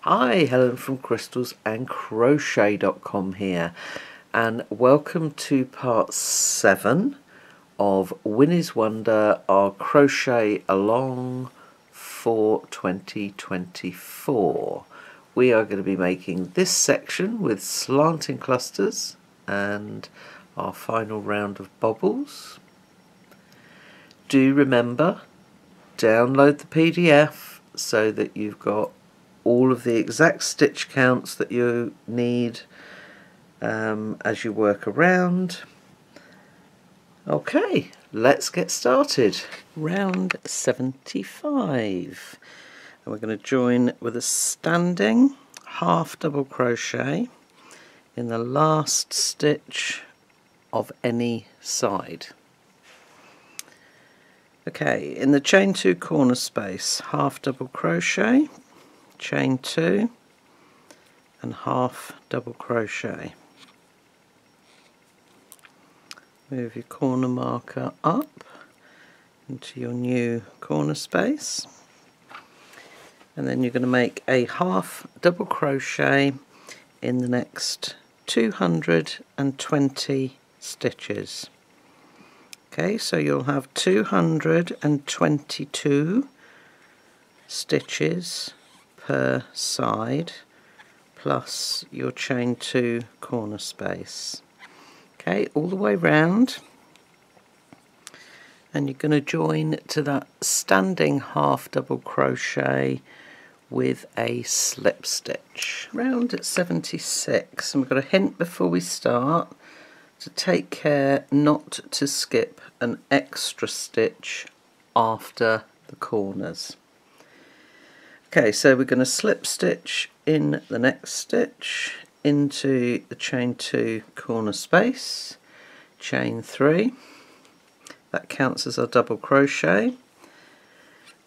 Hi, Helen from crystals-and-crochet.com here, and welcome to part 7 of Winnie's Wonder, our crochet along for 2024. We are going to be making this section with slanting clusters and our final round of bobbles. Do remember, download the PDF so that you've got all of the exact stitch counts that you need as you work around. Okay, let's get started. Round 75, and we're going to join with a standing half double crochet in the last stitch of any side. Okay, in the chain 2 corner space, half double crochet, chain 2 and half double crochet. Move your corner marker up into your new corner space, and then you're going to make a half double crochet in the next 220 stitches. Okay, so you'll have 222 stitches per side plus your chain 2 corner space. Okay, all the way round, and you're going to join to that standing half double crochet with a slip stitch. Round at 76, and we've got a hint before we start to take care not to skip an extra stitch after the corners. Okay, so we're going to slip stitch in the next stitch into the chain 2 corner space, chain 3, that counts as our double crochet,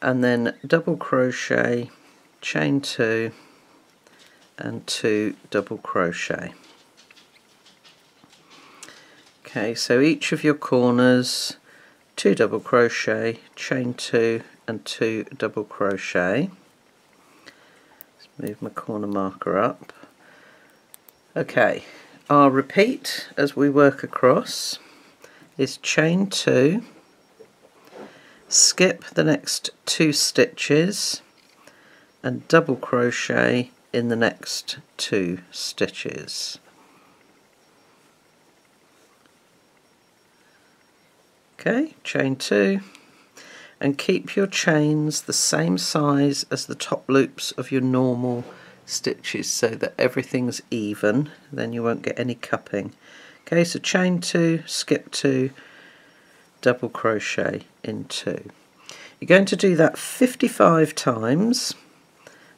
and then double crochet, chain 2 and 2 double crochet. Okay, so each of your corners, 2 double crochet, chain 2 and 2 double crochet. Move my corner marker up. Okay, our repeat as we work across is chain 2, skip the next 2 stitches and double crochet in the next 2 stitches. Okay, chain 2, and keep your chains the same size as the top loops of your normal stitches so that everything's even, then you won't get any cupping. Okay, so chain 2, skip 2, double crochet in 2. You're going to do that 55 times,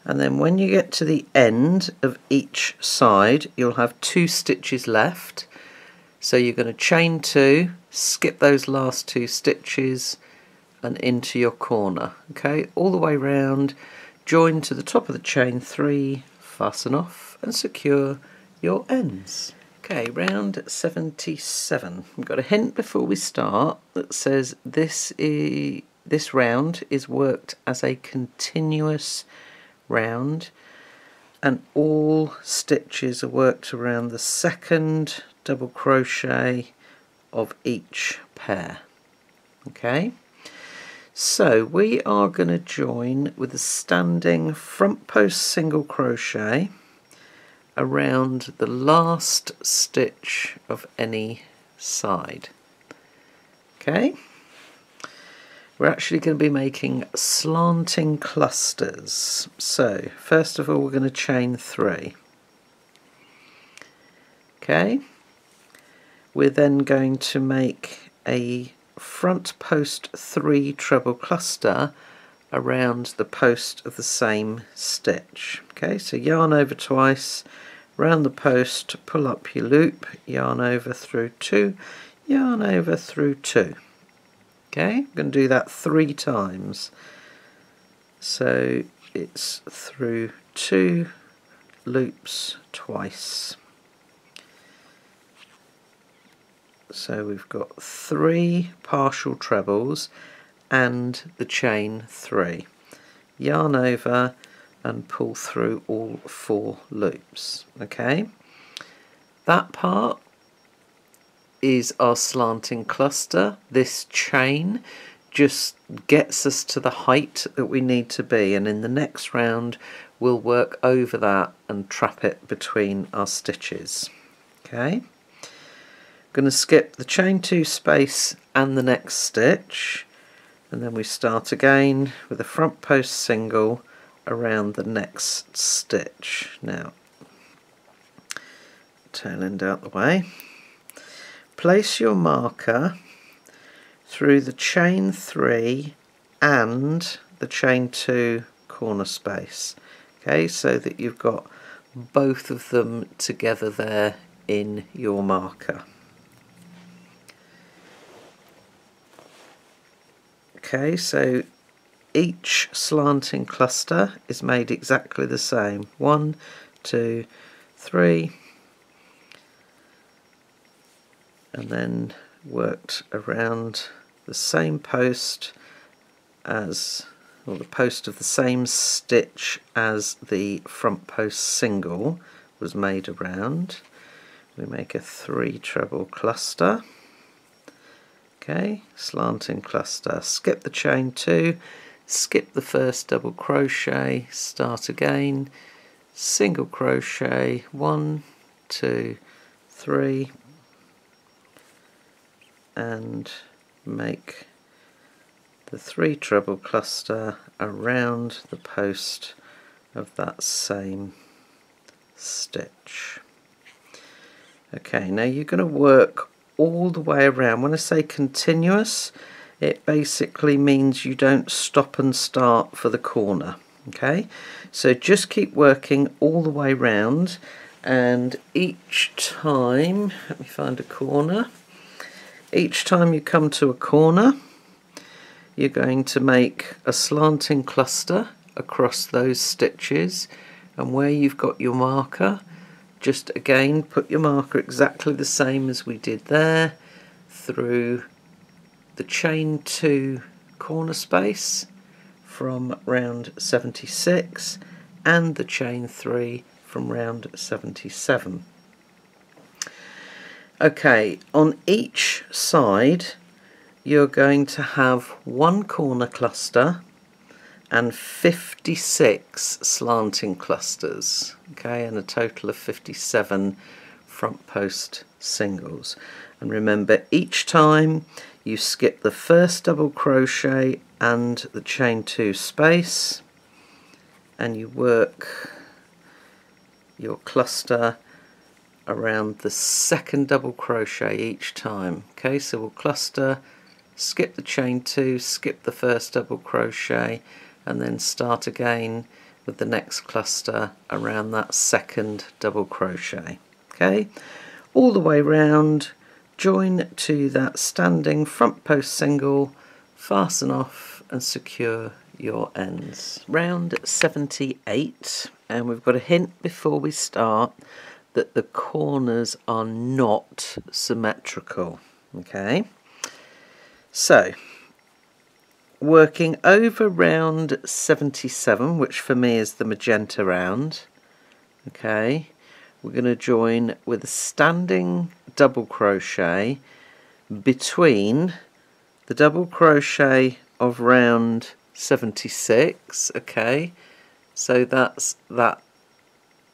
and then when you get to the end of each side you'll have 2 stitches left, so you're going to chain 2, skip those last 2 stitches and into your corner. Okay, all the way round, join to the top of the chain 3, fasten off and secure your ends. Okay, round 77. We've got a hint before we start that says this round is worked as a continuous round, and all stitches are worked around the second double crochet of each pair. Okay, so we are going to join with a standing front post single crochet around the last stitch of any side. Okay, we're actually going to be making slanting clusters. So first of all we're going to chain 3. Okay, we're then going to make a front post 3 treble cluster around the post of the same stitch. Okay, so yarn over twice, round the post, pull up your loop, yarn over through 2, yarn over through 2. Okay, I'm going to do that 3 times. So it's through 2 loops twice. So we've got 3 partial trebles and the chain 3. Yarn over and pull through all 4 loops. Okay, that part is our slanting cluster. This chain just gets us to the height that we need to be, and in the next round we'll work over that and trap it between our stitches. Okay, going to skip the chain 2 space and the next stitch, and then we start again with a front post single around the next stitch. Now, tail end out the way. Place your marker through the chain 3 and the chain 2 corner space, okay, so that you've got both of them together there in your marker. Okay, so each slanting cluster is made exactly the same. 1, 2, 3, and then worked around the same post as, or the post of the same stitch as the front post single was made around. We make a 3 treble cluster. Okay, slanting cluster, skip the chain 2, skip the first double crochet, start again, single crochet, 1, 2, 3, and make the 3 treble cluster around the post of that same stitch. Okay, now you're going to work all the way around. When I say continuous, it basically means you don't stop and start for the corner. Okay, so just keep working all the way round, and each time, let me find a corner, each time you come to a corner you're going to make a slanting cluster across those stitches, and where you've got your marker, just again put your marker exactly the same as we did there, through the chain 2 corner space from round 76 and the chain 3 from round 77. Okay, on each side you're going to have 1 corner cluster and 56 slanting clusters, okay, and a total of 57 front post singles. And remember, each time you skip the first double crochet and the chain 2 space, and you work your cluster around the second double crochet each time. Okay, so we'll cluster, skip the chain 2, skip the first double crochet, and then start again with the next cluster around that second double crochet. Okay, all the way round, join to that standing front post single, fasten off and secure your ends. Round 78, and we've got a hint before we start that the corners are not symmetrical. Okay, so working over round 77, which for me is the magenta round, okay, we're going to join with a standing double crochet between the double crochet of round 76, okay, so that's that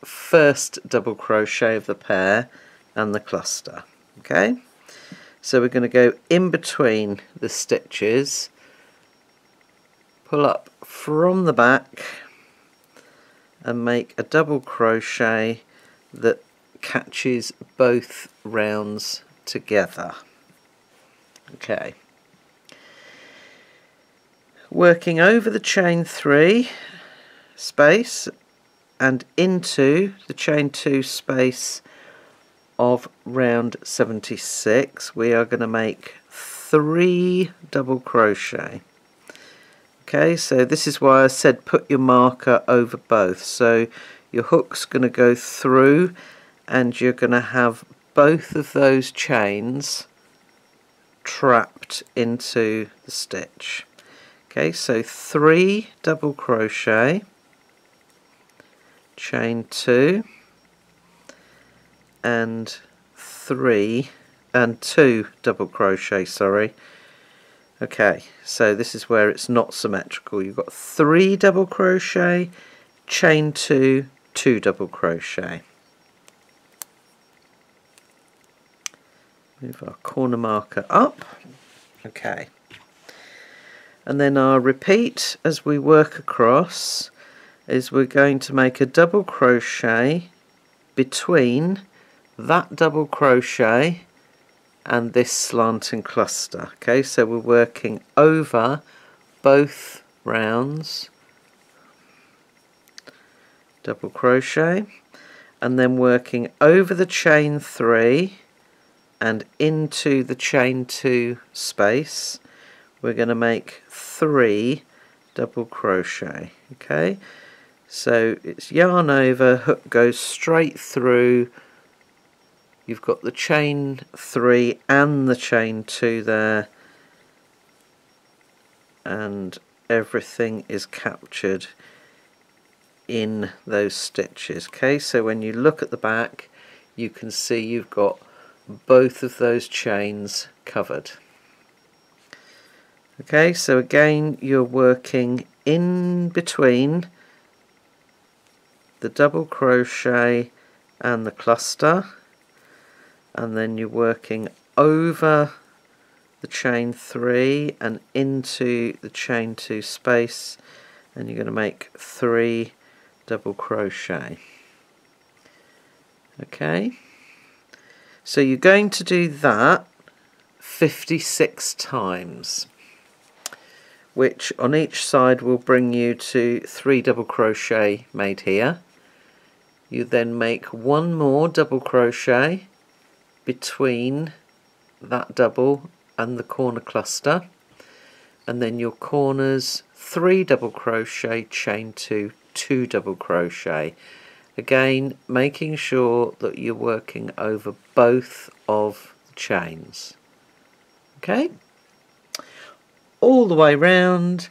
first double crochet of the pair and the cluster. Okay, so we're going to go in between the stitches, pull up from the back and make a double crochet that catches both rounds together. Okay, working over the chain 3 space and into the chain 2 space of round 76, we are going to make 3 double crochet. Okay, so this is why I said put your marker over both. So your hook's going to go through and you're going to have both of those chains trapped into the stitch. Okay, so 3 double crochet, chain 2 and 3 and 2 double crochet, sorry. Okay, so this is where it's not symmetrical. You've got 3 double crochet, chain 2, 2 double crochet. Move our corner marker up. Okay, and then our repeat as we work across is we're going to make a double crochet between that double crochet and this slanting cluster. Okay, so we're working over both rounds, double crochet, and then working over the chain 3 and into the chain 2 space. We're going to make 3 double crochet. Okay, so it's yarn over, hook goes straight through. You've got the chain 3 and the chain 2 there, and everything is captured in those stitches. Okay, so when you look at the back, you can see you've got both of those chains covered. Okay, so again you're working in between the double crochet and the cluster, and then you're working over the chain 3 and into the chain 2 space, and you're going to make 3 double crochet. Okay, so you're going to do that 56 times, which on each side will bring you to 3 double crochet made here. You then make 1 more double crochet between that double and the corner cluster, and then your corners 3 double crochet, chain 2, 2 double crochet, again making sure that you're working over both of the chains. Okay, all the way round,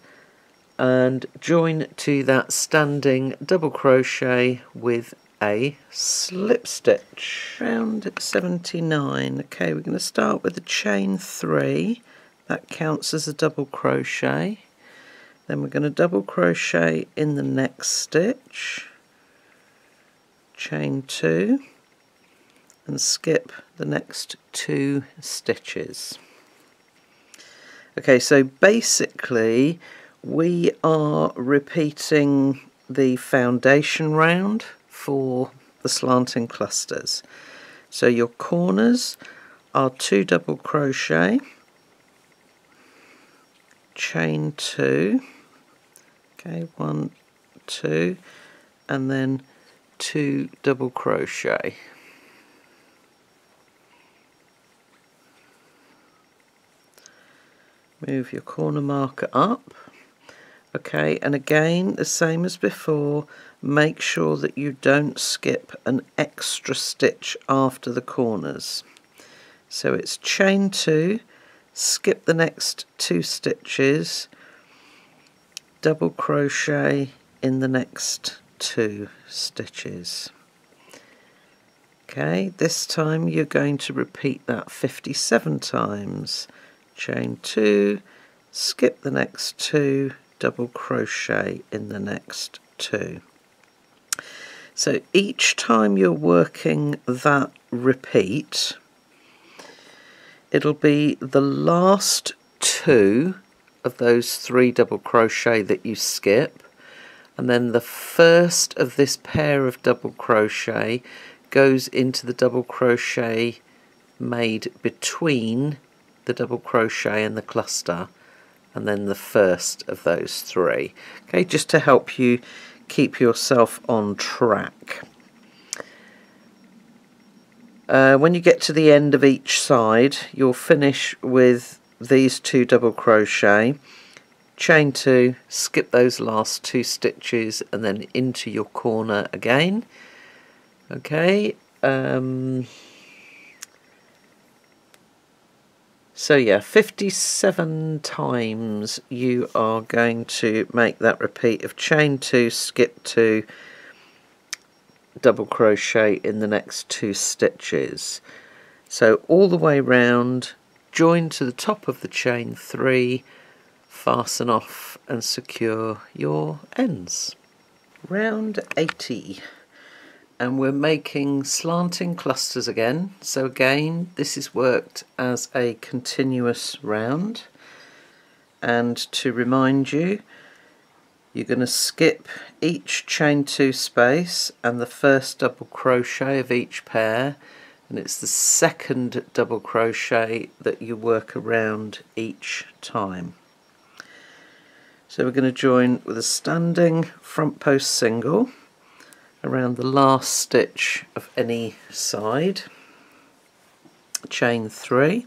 and join to that standing double crochet with a slip stitch. Round 79. Okay, we're going to start with a chain 3. That counts as a double crochet. Then we're going to double crochet in the next stitch, chain 2, and skip the next 2 stitches. Okay, so basically we are repeating the foundation round for the slanting clusters. So your corners are 2 double crochet, chain 2, okay, 1, 2, and then 2 double crochet. Move your corner marker up. Okay, and again the same as before, make sure that you don't skip an extra stitch after the corners. So it's chain 2, skip the next 2 stitches, double crochet in the next 2 stitches. Okay, this time you're going to repeat that 57 times. Chain 2, skip the next 2, double crochet in the next 2. So each time you're working that repeat, it'll be the last 2 of those 3 double crochet that you skip, and then the first of this pair of double crochet goes into the double crochet made between the double crochet and the cluster, and then the first of those 3. Okay, just to help you keep yourself on track. When you get to the end of each side, you'll finish with these 2 double crochet, chain 2, skip those last 2 stitches, and then into your corner again. Okay, so yeah, 57 times you are going to make that repeat of chain 2, skip 2, double crochet in the next 2 stitches. So all the way round, join to the top of the chain 3, fasten off and secure your ends. Round 80, and we're making slanting clusters again. So again, this is worked as a continuous round, and to remind you, you're going to skip each chain 2 space and the first double crochet of each pair, and it's the second double crochet that you work around each time. So we're going to join with a standing front post single around the last stitch of any side, chain 3,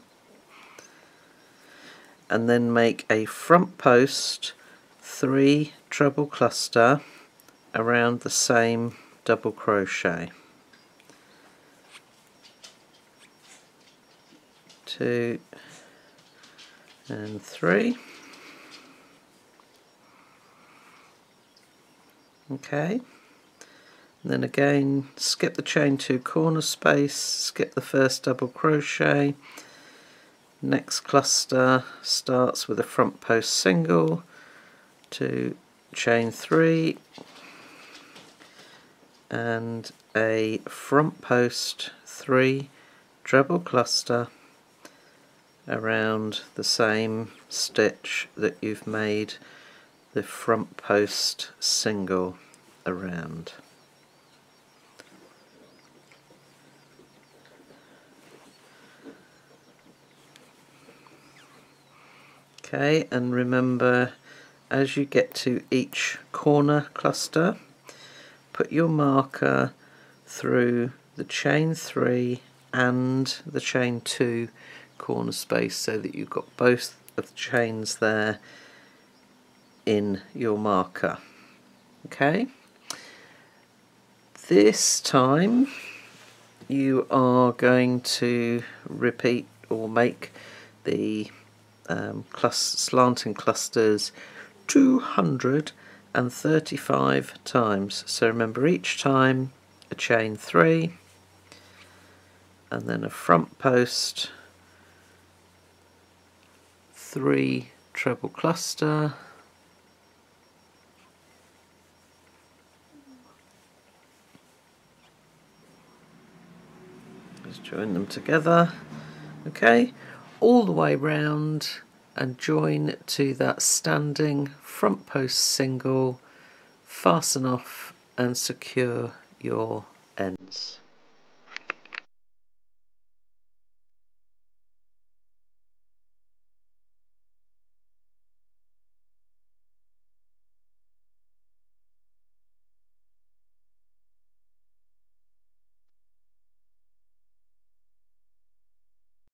and then make a front post 3 treble cluster around the same double crochet. 2 and 3. Okay, and then again skip the chain 2 corner space, skip the first double crochet. Next cluster starts with a front post single, 2 chain 3 and a front post 3 treble cluster around the same stitch that you've made the front post single around. Okay, and remember, as you get to each corner cluster, put your marker through the chain 3 and the chain 2 corner space so that you've got both of the chains there in your marker. Okay, this time you are going to repeat or make the slanting clusters 235 times. So remember, each time a chain 3 and then a front post 3 treble cluster, just join them together. Okay, all the way round and join to that standing front post single, fasten off and secure your ends.